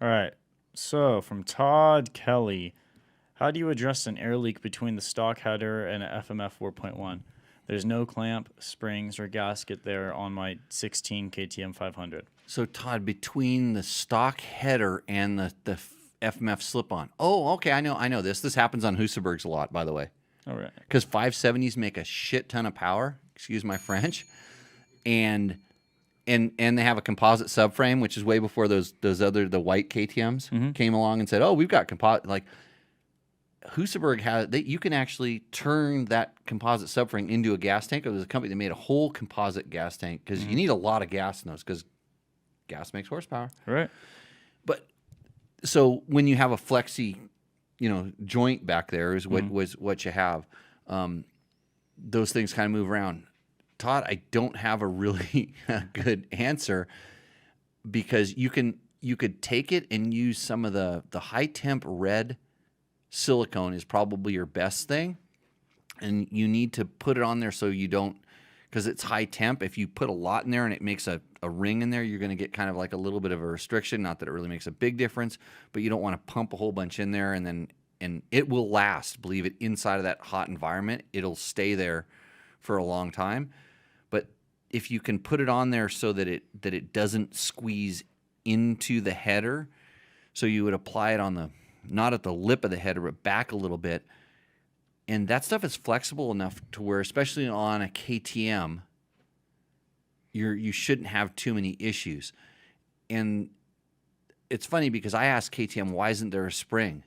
All right. So from Todd Kelly, how do you address an air leak between the stock header and a FMF 4.1? There's no clamp, springs, or gasket there on my 16 KTM 500. So Todd, between the stock header and the FMF slip-on. Oh, okay, I know this. This happens on Husabergs a lot, by the way. All right. Because 570s make a shit ton of power. Excuse my French. And they have a composite subframe, which is way before the white KTMs came along and said, "Oh, we've got composite." Like Husaberg you can actually turn that composite subframe into a gas tank. There was a company that made a whole composite gas tank because you need a lot of gas in those because gas makes horsepower. Right. But so when you have a flexi, joint back there is what you have. Those things kind of move around. Todd, I don't have a really good answer because you could take it and use some of the high temp red silicone is probably your best thing, and you need to put it on there so you don't, because it's high temp. If you put a lot in there and it makes a ring in there, you're going to get kind of like a little bit of a restriction. Not that it really makes a big difference, but you don't want to pump a whole bunch in there and it will last. Believe it, inside of that hot environment, it'll stay there for a long time. But if you can put it on there so that it doesn't squeeze into the header, so you would apply it on not at the lip of the header, but back a little bit. And that stuff is flexible enough to where, especially on a KTM, you shouldn't have too many issues. And it's funny because I asked KTM, why isn't there a spring?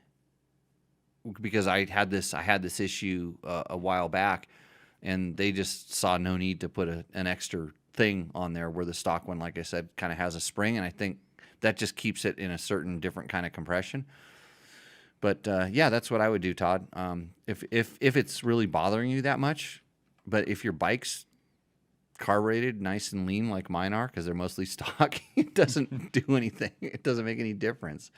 Because I had this issue a while back, and they just saw no need to put an extra thing on there where the stock one, like I said, kind of has a spring, and I think that just keeps it in a certain different kind of compression. But yeah, that's what I would do, Todd. If it's really bothering you that much, but if your bike's carbureted nice and lean like mine are, because they're mostly stock, it doesn't do anything. It doesn't make any difference.